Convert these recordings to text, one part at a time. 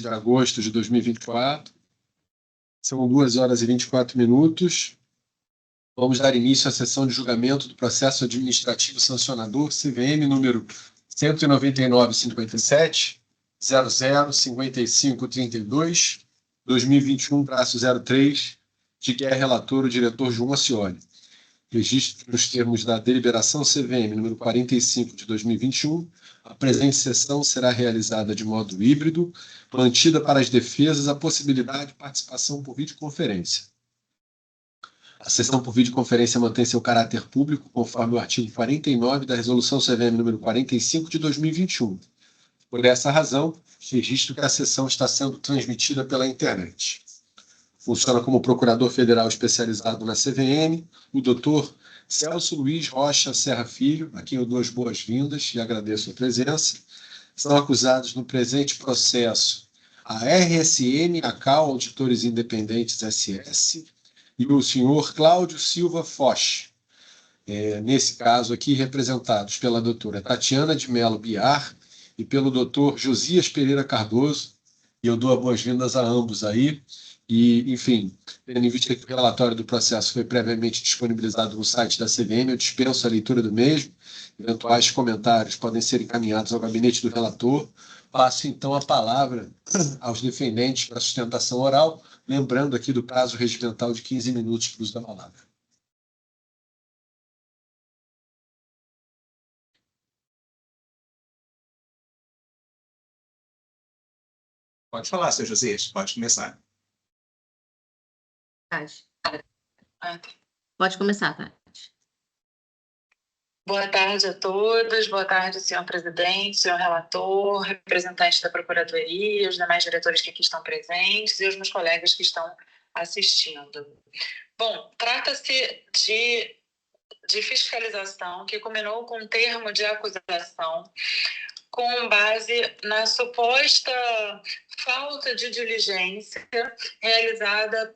de agosto de 2024. São 2h24. Vamos dar início à sessão de julgamento do processo administrativo sancionador CVM número 199.57, 005532, 2021-03, de que é relator o diretor João Acioli. Registro nos termos da deliberação CVM número 45 de 2021, a presente sessão será realizada de modo híbrido, mantida para as defesas a possibilidade de participação por videoconferência. A sessão por videoconferência mantém seu caráter público, conforme o artigo 49 da Resolução CVM número 45 de 2021. Por essa razão, registro que a sessão está sendo transmitida pela internet. Funciona como procurador federal especializado na CVM, o doutor Celso Luiz Rocha Serra Filho, a quem eu dou as boas-vindas e agradeço a presença. São acusados no presente processo a RSM, a CAU Auditores Independentes SS, e o senhor Cláudio Silva Foch. Nesse caso aqui, representados pela doutora Tatiana de Mello Biar e pelo doutor Josias Pereira Cardoso, e eu dou as boas-vindas a ambos aí. E, enfim, tendo em vista que o relatório do processo foi previamente disponibilizado no site da CVM, eu dispenso a leitura do mesmo. Eventuais comentários podem ser encaminhados ao gabinete do relator. Passo, então, a palavra aos defendentes para sustentação oral, lembrando aqui do prazo regimental de 15 minutos para o uso da palavra. Pode falar, seu Josias, pode começar. Pode começar, Tati. Boa tarde a todos, boa tarde, senhor presidente, senhor relator, representante da Procuradoria, os demais diretores que aqui estão presentes e os meus colegas que estão assistindo. Bom, trata-se de fiscalização que culminou com um termo de acusação com base na suposta falta de diligência realizada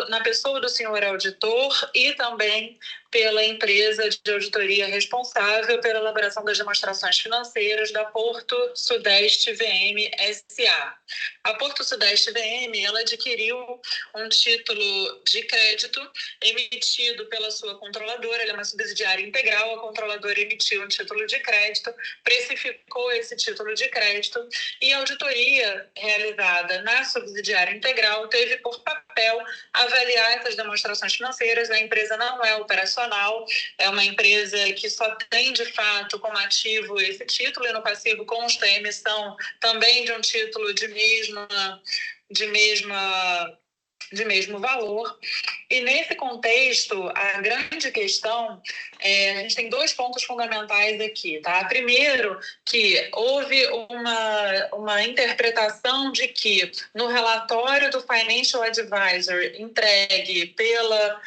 na pessoa do senhor auditor e também pela empresa de auditoria responsável pela elaboração das demonstrações financeiras da Porto Sudeste VM S.A. A Porto Sudeste VM, ela adquiriu um título de crédito emitido pela sua controladora, ela é uma subsidiária integral, a controladora emitiu um título de crédito, precificou esse título de crédito e a auditoria realizada na subsidiária integral teve por papel avaliar essas demonstrações financeiras. A empresa não é operacional, é uma empresa que só tem de fato como ativo esse título e no passivo consta a emissão também de um título de mesmo valor. E nesse contexto, a grande questão, a gente tem dois pontos fundamentais aqui, tá? Primeiro, que houve uma interpretação de que no relatório do Financial Advisor entregue pela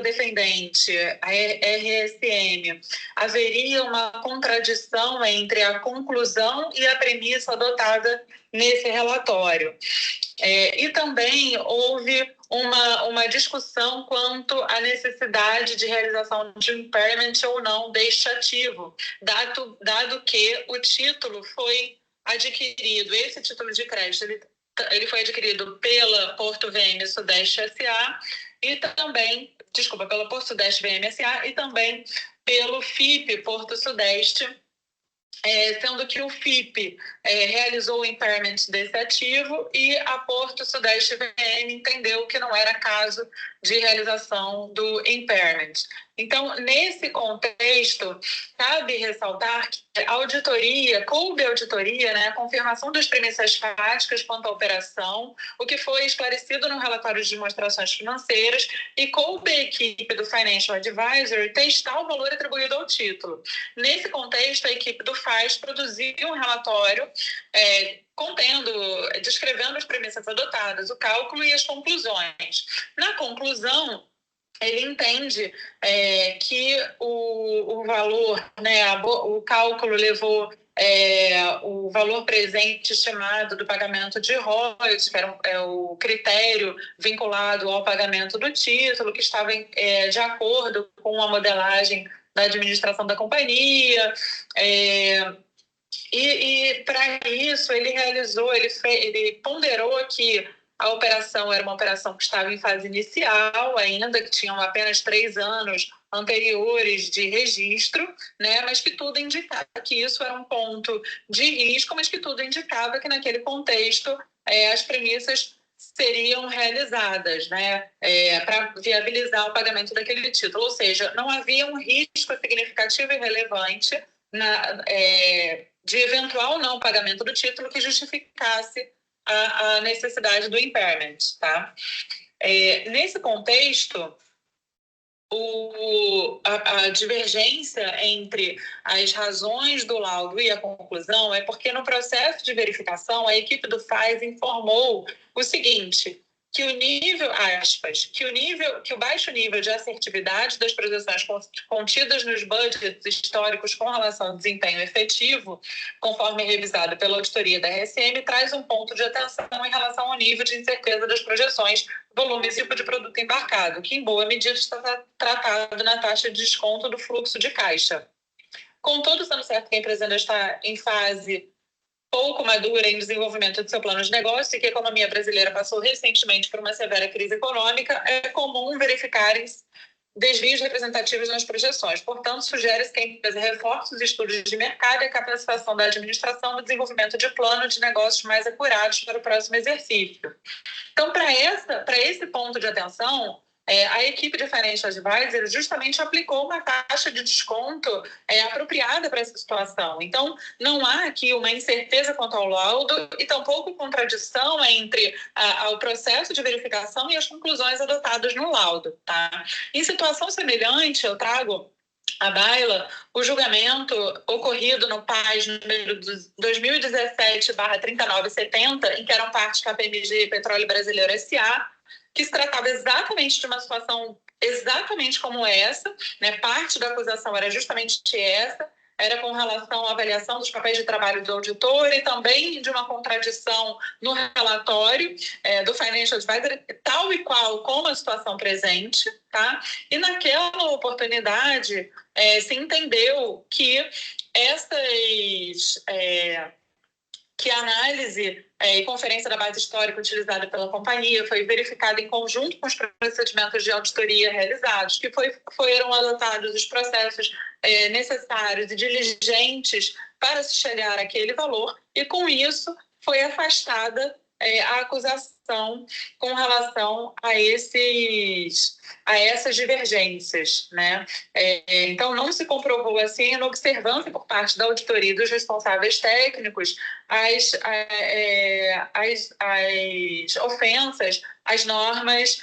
defendente, a RSM, haveria uma contradição entre a conclusão e a premissa adotada nesse relatório. E também houve uma discussão quanto à necessidade de realização de impairment ou não deste ativo, dado que o título foi adquirido, esse título de crédito, ele foi adquirido pela Porto VM Sudeste S.A. e também, pela Porto Sudeste VM S.A. e também pelo FIP Porto Sudeste, sendo que o FIP realizou o impairment desse ativo e a Porto Sudeste VM entendeu que não era caso de realização do impairment. Então, nesse contexto, cabe ressaltar que coube a auditoria, né, a confirmação das premissas fáticas quanto à operação, o que foi esclarecido no relatório de demonstrações financeiras, e coube a equipe do Financial Advisor testar o valor atribuído ao título. Nesse contexto, a equipe do FAS produziu um relatório descrevendo as premissas adotadas, o cálculo e as conclusões. Na conclusão, ele entende que o valor, né, o cálculo levou o valor presente estimado do pagamento de royalties, que era o critério vinculado ao pagamento do título, que estava de acordo com a modelagem da administração da companhia, E para isso ele ponderou que a operação era uma operação que estava em fase inicial ainda, que tinham apenas 3 anos anteriores de registro, né? Mas que tudo indicava que isso era um ponto de risco, mas que tudo indicava que naquele contexto as premissas seriam realizadas, né, para viabilizar o pagamento daquele título. Ou seja, não havia um risco significativo e relevante de eventual não pagamento do título que justificasse a necessidade do impairment. Tá? Nesse contexto, a divergência entre as razões do laudo e a conclusão é porque no processo de verificação a equipe do FAIS informou o seguinte, que o baixo nível de assertividade das projeções contidas nos budgets históricos com relação ao desempenho efetivo, conforme revisado pela auditoria da RSM, traz um ponto de atenção em relação ao nível de incerteza das projeções, volume e tipo de produto embarcado, que em boa medida está tratado na taxa de desconto do fluxo de caixa. Contudo, sendo certo que a empresa ainda está em fase pouco madura em desenvolvimento de seu plano de negócio e que a economia brasileira passou recentemente por uma severa crise econômica, é comum verificarem desvios representativos nas projeções. Portanto, sugere-se que a empresa reforce os estudos de mercado e a capacitação da administração no desenvolvimento de plano de negócios mais acurados para o próximo exercício. Então, para esse ponto de atenção, a equipe de Financial Advisor justamente aplicou uma taxa de desconto apropriada para essa situação. Então, não há aqui uma incerteza quanto ao laudo e tampouco contradição entre o processo de verificação e as conclusões adotadas no laudo. Tá? Em situação semelhante, eu trago à baila o julgamento ocorrido no PAS número 2017/3970, em que eram partes KPMG e Petróleo Brasileiro S.A., que se tratava exatamente de uma situação exatamente como essa, né? Parte da acusação era justamente essa, era com relação à avaliação dos papéis de trabalho do auditor e também de uma contradição no relatório do Financial Advisor, tal e qual como a situação presente, tá? E naquela oportunidade se entendeu que que a análise e conferência da base histórica utilizada pela companhia foi verificada em conjunto com os procedimentos de auditoria realizados, que foram adotados os processos necessários e diligentes para se chegar àquele valor, e com isso foi afastada a acusação com relação a essas divergências, né? Então, não se comprovou assim a observância por parte da auditoria e dos responsáveis técnicos as ofensas às normas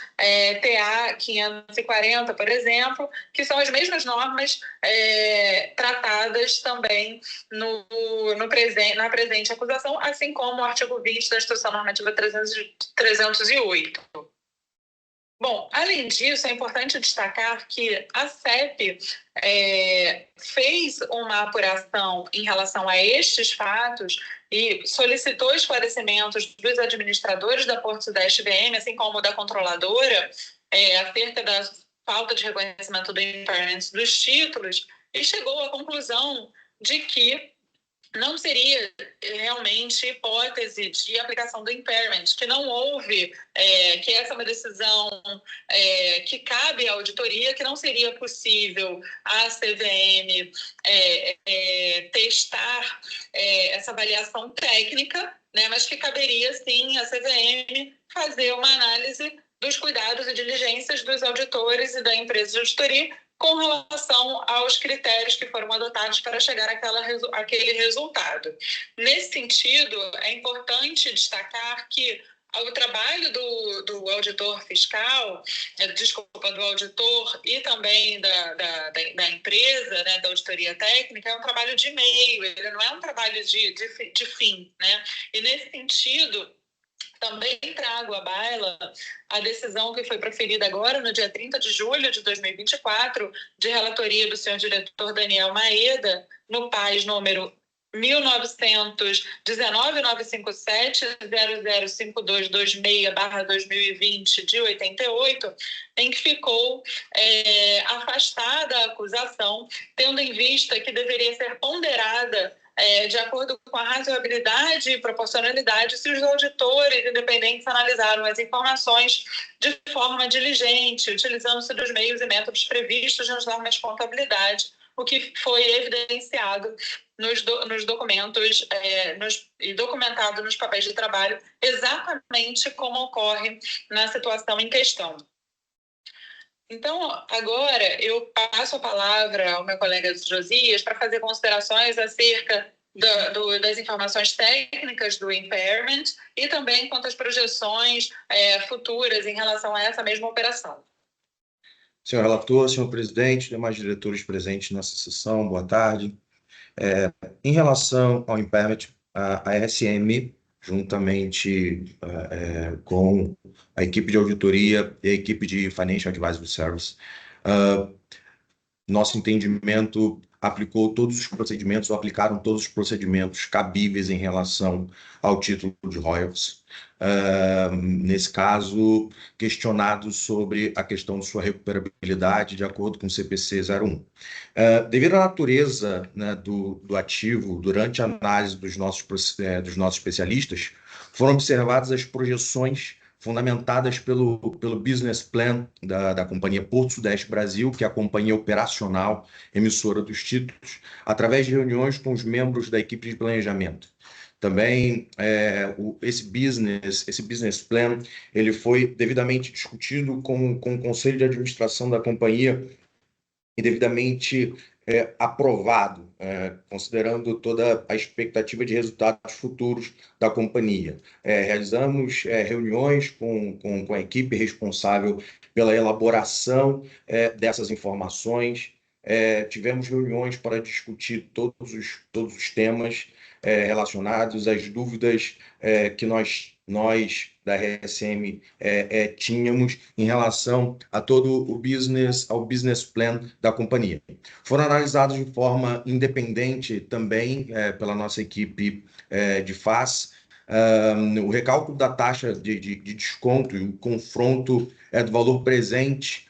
TA 540, por exemplo, que são as mesmas normas tratadas também na presente acusação, assim como o artigo 20 da Instrução Normativa 308. Bom, além disso, é importante destacar que a CEP fez uma apuração em relação a estes fatos e solicitou esclarecimentos dos administradores da Porto Sudeste VM, assim como da controladora, acerca da falta de reconhecimento do impairment dos títulos, e chegou à conclusão de que não seria realmente hipótese de aplicação do impairment, que não houve, que essa é uma decisão que cabe à auditoria, que não seria possível a CVM testar essa avaliação técnica, né, mas que caberia sim a CVM fazer uma análise dos cuidados e diligências dos auditores e da empresa de auditoria com relação aos critérios que foram adotados para chegar àquele resultado. Nesse sentido, é importante destacar que o trabalho do auditor fiscal, do auditor e também da empresa, né, da auditoria técnica, é um trabalho de meio, ele não é um trabalho de fim, né? E nesse sentido, também trago à baila a decisão que foi proferida agora, no dia 30 de julho de 2024, de relatoria do senhor diretor Daniel Maeda, no PAS número 19.957.005226/2020 de 88, em que ficou afastada a acusação, tendo em vista que deveria ser ponderada de acordo com a razoabilidade e proporcionalidade, se os auditores independentes analisaram as informações de forma diligente, utilizando-se dos meios e métodos previstos nas normas de contabilidade, o que foi evidenciado nos documentos e documentado nos papéis de trabalho, exatamente como ocorre na situação em questão. Então, agora eu passo a palavra ao meu colega Josias para fazer considerações acerca das informações técnicas do impairment e também quanto às projeções futuras em relação a essa mesma operação. Senhor relator, senhor presidente, demais diretores presentes nessa sessão, boa tarde. Em relação ao impairment, a RSM, juntamente com a equipe de auditoria e a equipe de Financial Advisory Service, nosso entendimento aplicou todos os procedimentos, ou aplicaram todos os procedimentos cabíveis em relação ao título de royalties. Nesse caso, questionado sobre a questão de sua recuperabilidade de acordo com o CPC 01. Devido à natureza, né, do ativo, durante a análise dos nossos especialistas, foram observadas as projeções fundamentadas pelo business plan da companhia Porto Sudeste Brasil, que é a companhia operacional emissora dos títulos, através de reuniões com os membros da equipe de planejamento. Também esse business plan ele foi devidamente discutido com o Conselho de Administração da companhia e devidamente aprovado, considerando toda a expectativa de resultados futuros da companhia. Realizamos reuniões com a equipe responsável pela elaboração dessas informações, tivemos reuniões para discutir todos os temas relacionados às dúvidas que nós da RSM tínhamos em relação a todo ao business plan da companhia. Foram analisados de forma independente também pela nossa equipe de FAS, o recálculo da taxa de desconto e o confronto do valor presente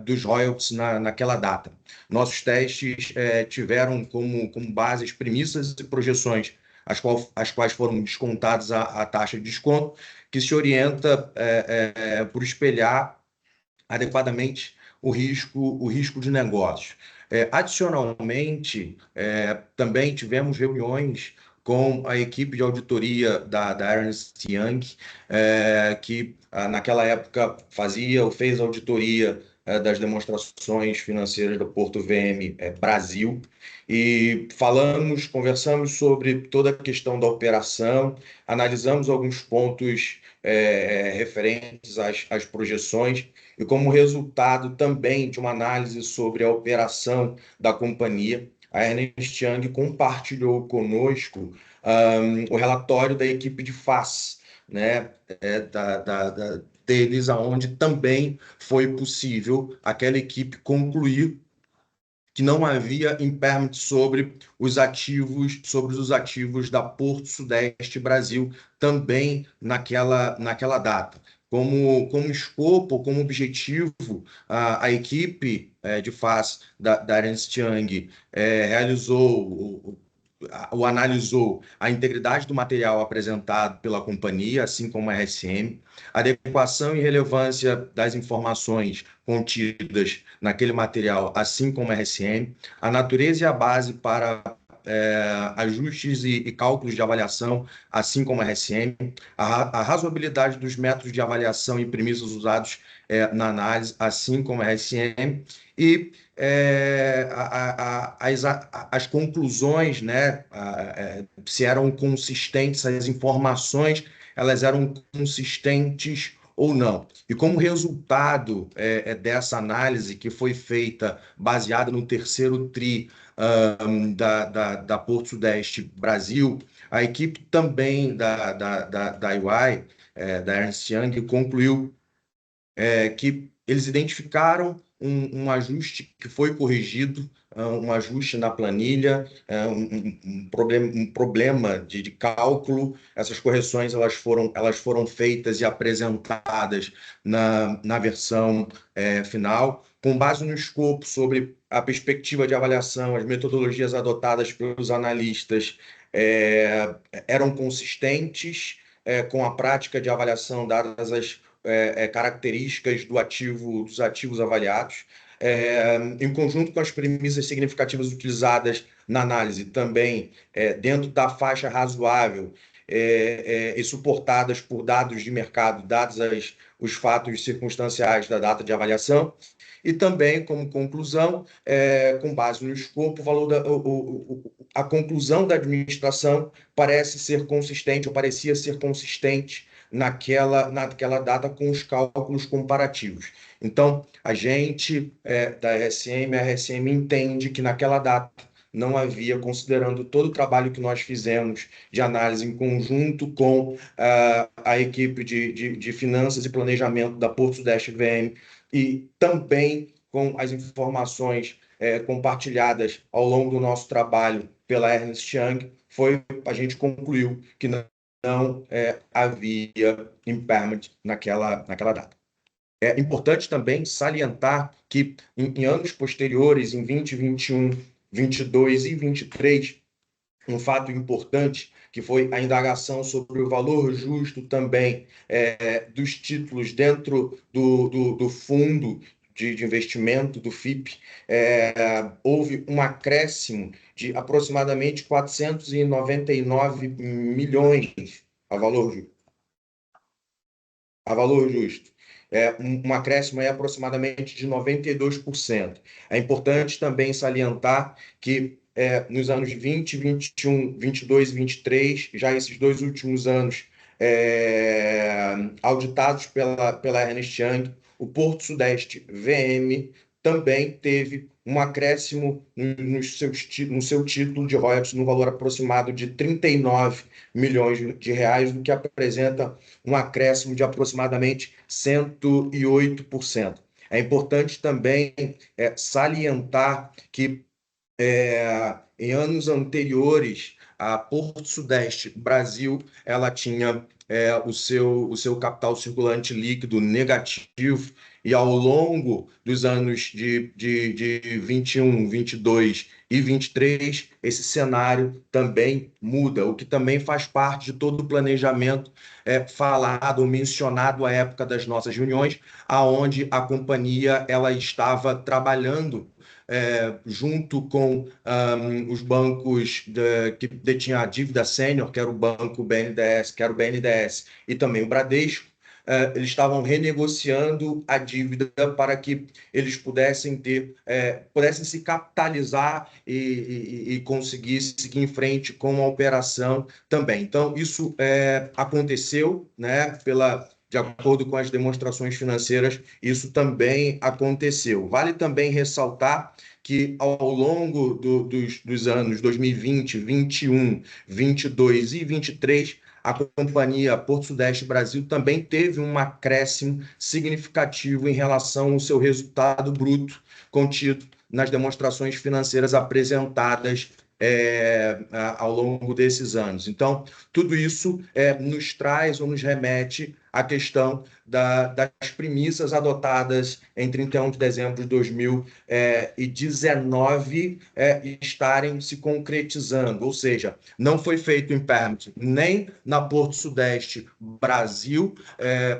dos royalties naquela data. Nossos testes tiveram como base as premissas e projeções, as quais foram descontadas a taxa de desconto, que se orienta por espelhar adequadamente o risco de negócio. Adicionalmente, também tivemos reuniões com a equipe de auditoria da Ernst Young, que naquela época fez auditoria das demonstrações financeiras do Porto VM Brasil, e conversamos sobre toda a questão da operação, analisamos alguns pontos referentes às projeções, e como resultado também de uma análise sobre a operação da companhia, a Ernst Young compartilhou conosco o relatório da equipe de FAS, né, deles, aonde também foi possível aquela equipe concluir que não havia impairment sobre os ativos da Porto Sudeste Brasil, também naquela data. Como escopo, como objetivo, a equipe de FAS da Ernst Young analisou a integridade do material apresentado pela companhia, assim como a RSM, a adequação e relevância das informações contidas naquele material, assim como a RSM, a natureza e a base para ajustes e cálculos de avaliação, assim como a RSM, a razoabilidade dos métodos de avaliação e premissas usados na análise, assim como a RSM, e as conclusões, né, se eram consistentes, as informações, elas eram consistentes ou não. E como resultado dessa análise, que foi feita baseada no terceiro TRI da Porto Sudeste Brasil, a equipe também da EY, da Ernst Young, concluiu que eles identificaram um ajuste que foi corrigido, um ajuste na planilha, um problema de cálculo. Essas correções elas foram feitas e apresentadas na versão final, com base no escopo sobre a perspectiva de avaliação, as metodologias adotadas pelos analistas eram consistentes com a prática de avaliação, dadas as características dos ativos avaliados, em conjunto com as premissas significativas utilizadas na análise, também dentro da faixa razoável e suportadas por dados de mercado, dados os fatos circunstanciais da data de avaliação, e também, como conclusão, com base no escopo, a conclusão da administração parecia ser consistente naquela data com os cálculos comparativos. Então, a gente a RSM entende que naquela data não havia, considerando todo o trabalho que nós fizemos de análise em conjunto com a equipe de finanças e planejamento da Porto Sudeste VM, e também com as informações compartilhadas ao longo do nosso trabalho pela Ernst Young, a gente concluiu que não havia impairment naquela data. É importante também salientar que em anos posteriores, em 2021, 22 e 23, um fato importante que foi a indagação sobre o valor justo também dos títulos dentro do fundo de investimento, do FIP, houve um acréscimo de aproximadamente 499 milhões a valor justo. Um acréscimo aproximadamente de 92%. É importante também salientar que nos anos 20, 21, 22 e 23, já esses dois últimos anos auditados pela Ernst Young, o Porto Sudeste VM também teve um acréscimo no seu título de royalties no valor aproximado de 39 milhões de reais, o que apresenta um acréscimo de aproximadamente 108%. É importante também salientar que em anos anteriores, a Porto Sudeste Brasil ela tinha o seu capital circulante líquido negativo, e ao longo dos anos de 21, 22 e 23, esse cenário também muda, o que também faz parte de todo o planejamento falado ou mencionado à época das nossas reuniões, aonde a companhia ela estava trabalhando junto com os bancos que detinham a dívida sênior, que era o banco BNDES, que era o BNDES, e também o Bradesco. Eles estavam renegociando a dívida para que eles pudessem se capitalizar e conseguir seguir em frente com a operação também. Então, isso aconteceu, né, de acordo com as demonstrações financeiras, isso também aconteceu. Vale também ressaltar que ao longo dos anos 2020, 21, 22 e 23, a companhia Porto Sudeste Brasil também teve um acréscimo significativo em relação ao seu resultado bruto contido nas demonstrações financeiras apresentadas ao longo desses anos. Então, tudo isso nos traz ou nos remete à questão das premissas adotadas em 31 de dezembro de 2019 estarem se concretizando, ou seja, não foi feito impairment nem na Porto Sudeste Brasil,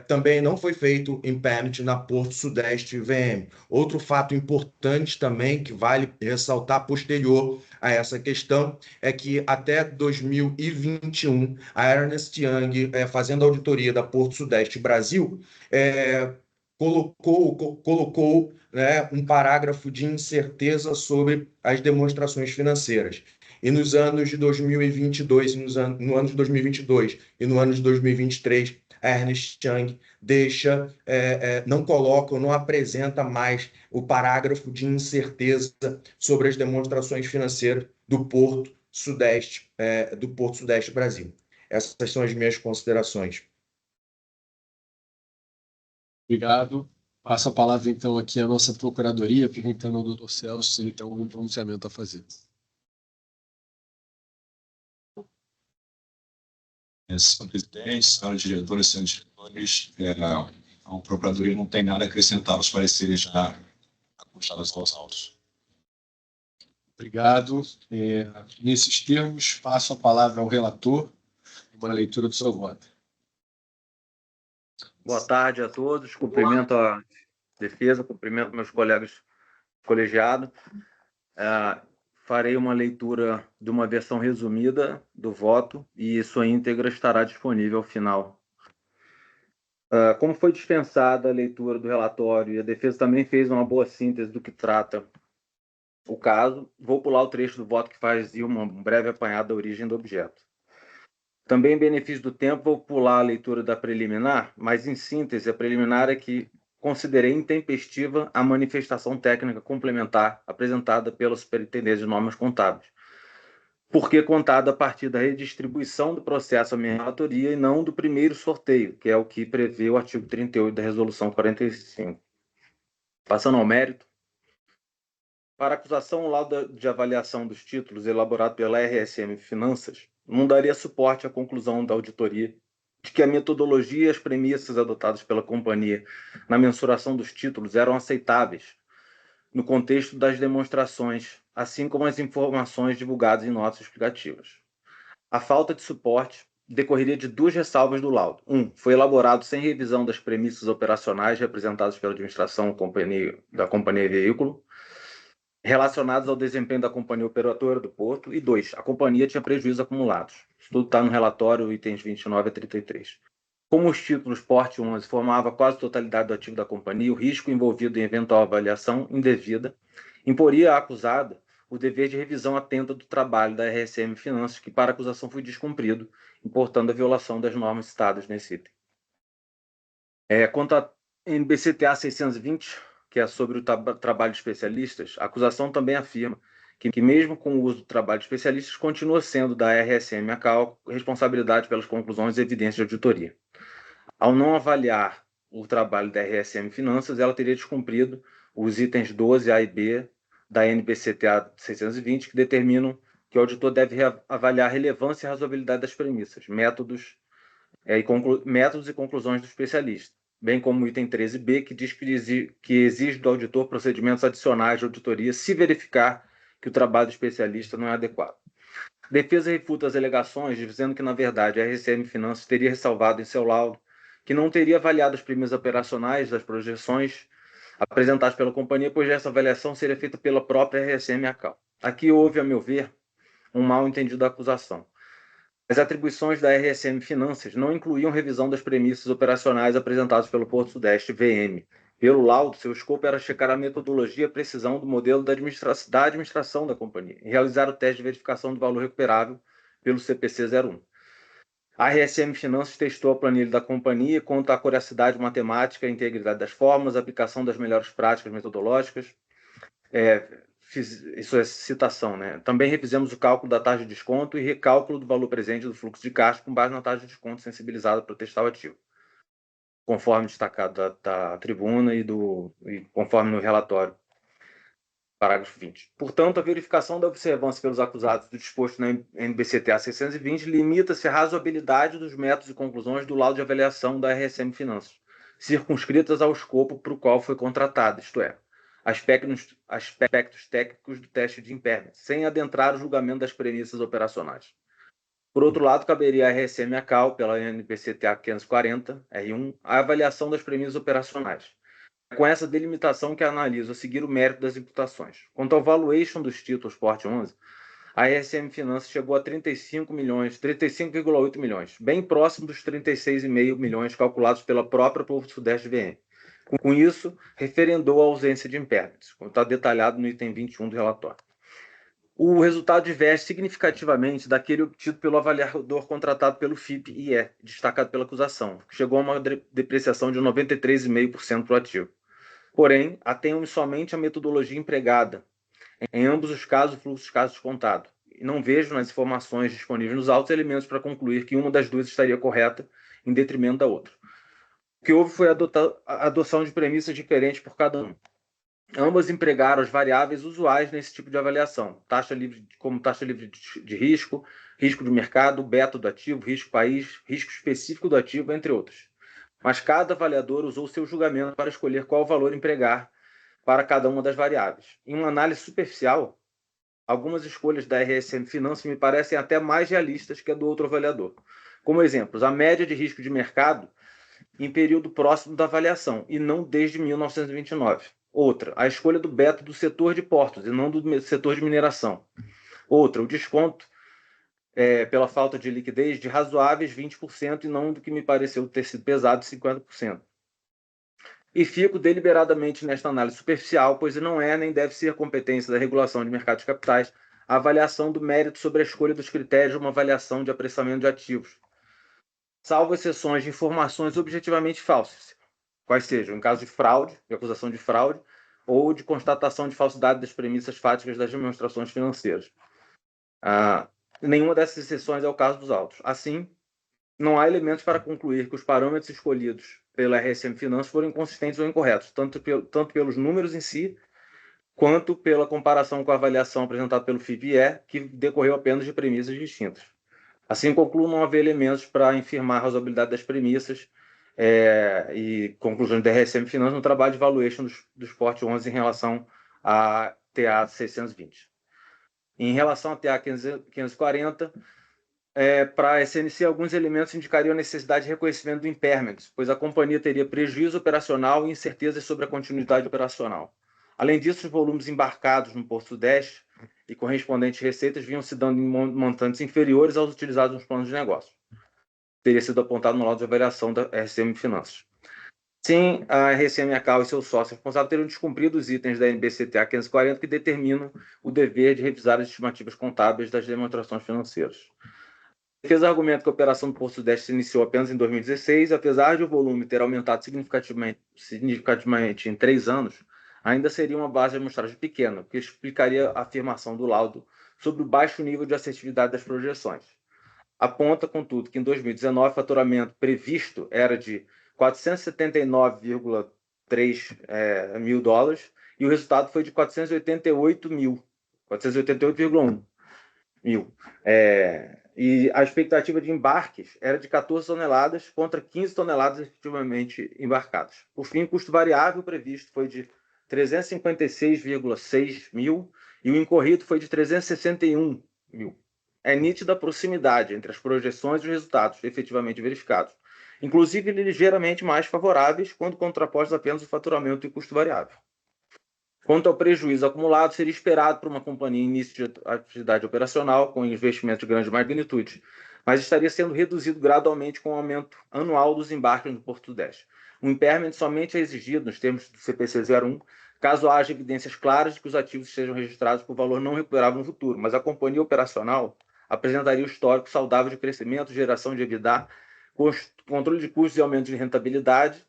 também não foi feito impairment na Porto Sudeste VM. Outro fato importante também que vale ressaltar posterior a essa questão é que até 2021 a Ernst Young, fazendo a auditoria da Porto Sudeste Brasil, colocou né, um parágrafo de incerteza sobre as demonstrações financeiras. E nos anos de 2022, no ano de 2022 e no ano de 2023, a Ernst Young não coloca ou não apresenta mais o parágrafo de incerteza sobre as demonstrações financeiras do Porto Sudeste Brasil. Essas são as minhas considerações. Obrigado. Passo a palavra, então, aqui à nossa procuradoria, perguntando ao doutor Celso se ele tem algum pronunciamento a fazer. Senhor presidente, senhora diretora, senhores diretores, a Procuradoria não tem nada a acrescentar aos pareceres já acusados aos autos. Obrigado. Nesses termos, passo a palavra ao relator, uma leitura do seu voto. Boa tarde a todos. Cumprimento a defesa, cumprimento meus colegas colegiados. Farei uma leitura de uma versão resumida do voto e sua íntegra estará disponível ao final. Como foi dispensada a leitura do relatório e a defesa também fez uma boa síntese do que trata o caso, vou pular o trecho do voto que fazia um breve apanhado da origem do objeto. Também, em benefício do tempo, vou pular a leitura da preliminar, mas, em síntese, a preliminar é que considerei intempestiva a manifestação técnica complementar apresentada pela Superintendência de Normas Contábeis, porque contada a partir da redistribuição do processo à minha relatoria e não do primeiro sorteio, que é o que prevê o artigo 38 da Resolução 45. Passando ao mérito, para a acusação, o laudo de avaliação dos títulos elaborado pela RSM Finanças não daria suporte à conclusão da auditoria de que a metodologia e as premissas adotadas pela companhia na mensuração dos títulos eram aceitáveis no contexto das demonstrações, assim como as informações divulgadas em notas explicativas. A falta de suporte decorreria de duas ressalvas do laudo. Foi elaborado sem revisão das premissas operacionais representadas pela administração da companhia veículo, relacionados ao desempenho da companhia operadora do porto, e 2, a companhia tinha prejuízos acumulados. Isso tudo está no relatório, itens 29 a 33. Como os títulos porte 11 formavam quase a totalidade do ativo da companhia, o risco envolvido em eventual avaliação indevida imporia à acusada o dever de revisão atenta do trabalho da RSM Finanças, que para a acusação foi descumprido, importando a violação das normas citadas nesse item. Quanto à NBCTA 620, que é sobre o trabalho de especialistas, a acusação também afirma que mesmo com o uso do trabalho de especialistas, continua sendo da RSM ACAL responsabilidade pelas conclusões e evidências de auditoria. Ao não avaliar o trabalho da RSM Finanças, ela teria descumprido os itens 12A e B da NBCTA 620, que determinam que o auditor deve avaliar a relevância e razoabilidade das premissas, métodos e conclusões do especialista, bem como o item 13B, que diz que exige do auditor procedimentos adicionais de auditoria se verificar que o trabalho do especialista não é adequado. A defesa refuta as alegações, dizendo que, na verdade, a RSM Finanças teria ressalvado em seu laudo que não teria avaliado as premissas operacionais das projeções apresentadas pela companhia, pois essa avaliação seria feita pela própria RSM ACAL. Aqui houve, a meu ver, um mal entendido da acusação. As atribuições da RSM Finanças não incluíam revisão das premissas operacionais apresentadas pelo Porto Sudeste VM. Pelo laudo, seu escopo era checar a metodologia e a precisão do modelo da administração da companhia e realizar o teste de verificação do valor recuperável pelo CPC 01. A RSM Finanças testou a planilha da companhia quanto à acuracidade matemática, a integridade das fórmulas, a aplicação das melhores práticas metodológicas. Isso é citação, né? Também refizemos o cálculo da taxa de desconto e recálculo do valor presente do fluxo de caixa com base na taxa de desconto sensibilizada para testar o ativo, conforme destacado da tribuna e conforme no relatório, parágrafo 20. Portanto, a verificação da observância pelos acusados do disposto na NBCTA 620 limita-se à razoabilidade dos métodos e conclusões do laudo de avaliação da RSM Finanças, circunscritas ao escopo para o qual foi contratado, isto é, aspectos técnicos do teste de impairment, sem adentrar o julgamento das premissas operacionais. Por outro lado, caberia à RSM ACAL, pela NBCTA 540, R1, a avaliação das premissas operacionais. É com essa delimitação que analiso a seguir o mérito das imputações. Quanto ao valuation dos títulos porte 11, a RSM Finanças chegou a 35,8 milhões, bem próximo dos 36,5 milhões calculados pela própria Porto Sudeste VM. Com isso, referendou a ausência de impairments, como está detalhado no item 21 do relatório. O resultado diverge significativamente daquele obtido pelo avaliador contratado pelo FIP-IE, destacado pela acusação, que chegou a uma depreciação de 93,5% para o ativo. Porém, atém-me somente a metodologia empregada, em ambos os casos, o fluxo de caixa descontado, e não vejo nas informações disponíveis nos autos elementos para concluir que uma das duas estaria correta em detrimento da outra. que houve foi a adoção de premissas diferentes por cada um. Ambas empregaram as variáveis usuais nesse tipo de avaliação, como taxa livre de risco, risco de mercado, beta do ativo, risco país, risco específico do ativo, entre outros. Mas cada avaliador usou seu julgamento para escolher qual valor empregar para cada uma das variáveis. Em uma análise superficial, algumas escolhas da RSM Finanças me parecem até mais realistas que a do outro avaliador. Como exemplos, a média de risco de mercado em período próximo da avaliação, e não desde 1929. Outra, a escolha do beta do setor de portos, e não do setor de mineração. Outra, o desconto pela falta de liquidez de razoáveis 20%, e não do que me pareceu ter sido pesado, 50%. E fico deliberadamente nesta análise superficial, pois não é nem deve ser competência da regulação de mercados de capitais a avaliação do mérito sobre a escolha dos critérios de uma avaliação de apressamento de ativos, salvo exceções de informações objetivamente falsas, quais sejam em caso de fraude, de acusação de fraude, ou de constatação de falsidade das premissas fáticas das demonstrações financeiras. Nenhuma dessas exceções é o caso dos autos. Assim, não há elementos para concluir que os parâmetros escolhidos pela RSM Finanças foram inconsistentes ou incorretos, tanto pelos números em si, quanto pela comparação com a avaliação apresentada pelo FIB-E, que decorreu apenas de premissas distintas. Assim, concluo não haver elementos para afirmar a razoabilidade das premissas e conclusões da RSM Finanças no trabalho de valuation dos Port 11 em relação à TA 620. Em relação à TA 540, para a SNC, alguns elementos indicariam a necessidade de reconhecimento do impairment, pois a companhia teria prejuízo operacional e incertezas sobre a continuidade operacional. Além disso, os volumes embarcados no Porto Sudeste e correspondentes receitas vinham se dando em montantes inferiores aos utilizados nos planos de negócio. Teria sido apontado no laudo de avaliação da RSM Finanças. Sim, a RSM Acal e seus sócios responsáveis teriam descumprido os itens da NBCTA 540 que determinam o dever de revisar as estimativas contábeis das demonstrações financeiras. A defesa argumenta que a operação do Porto Sudeste se iniciou apenas em 2016, apesar de o volume ter aumentado significativamente em 3 anos, ainda seria uma base de amostragem pequena, o que explicaria a afirmação do laudo sobre o baixo nível de assertividade das projeções. Aponta, contudo, que em 2019 o faturamento previsto era de 479,3 mil dólares e o resultado foi de 488,1 mil. E a expectativa de embarques era de 14 toneladas contra 15 toneladas efetivamente embarcadas. Por fim, o custo variável previsto foi de 356,6 mil e o incorrido foi de 361 mil. É nítida a proximidade entre as projeções e os resultados efetivamente verificados, inclusive ligeiramente mais favoráveis quando contrapostos apenas o faturamento e o custo variável. Quanto ao prejuízo acumulado, seria esperado para uma companhia em início de atividade operacional com investimento de grande magnitude, mas estaria sendo reduzido gradualmente com o aumento anual dos embarques no Porto Sudeste. O impairment somente é exigido, nos termos do CPC 01, caso haja evidências claras de que os ativos sejam registrados por valor não recuperável no futuro, mas a companhia operacional apresentaria o histórico saudável de crescimento, geração de EBITDA, controle de custos e aumento de rentabilidade,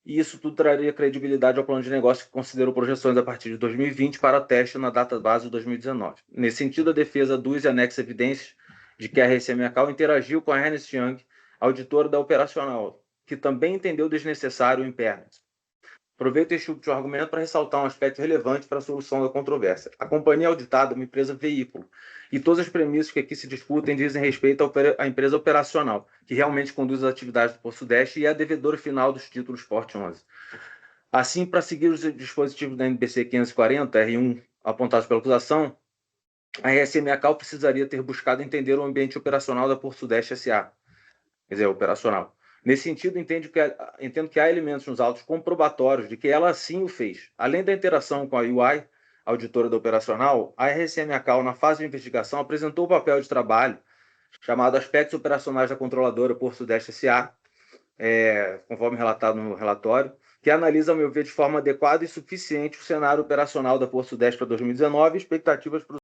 e isso tudo traria credibilidade ao plano de negócio que considerou projeções a partir de 2020 para teste na data base de 2019. Nesse sentido, a defesa aduz e anexa evidências de que a RSM Acal interagiu com a Ernst Young, auditora da operacional, que também entendeu desnecessário o impairment. Aproveito este último argumento para ressaltar um aspecto relevante para a solução da controvérsia. A companhia auditada é uma empresa veículo, e todas as premissas que aqui se discutem dizem respeito à empresa operacional, que realmente conduz as atividades do Porto Sudeste e é a devedora final dos títulos Port 11. Assim, para seguir os dispositivos da NBC 540, R1, apontados pela acusação, a RSM Acal precisaria ter buscado entender o ambiente operacional da Porto Sudeste S.A., quer dizer, operacional. Nesse sentido, entendo que há elementos nos autos comprobatórios de que ela sim o fez. Além da interação com a UI, auditora da operacional, a RSM Acal, na fase de investigação, apresentou o papel de trabalho chamado Aspectos Operacionais da Controladora Porto Sudeste S.A., conforme relatado no relatório, que analisa, ao meu ver, de forma adequada e suficiente o cenário operacional da Porto Sudeste para 2019 e expectativas para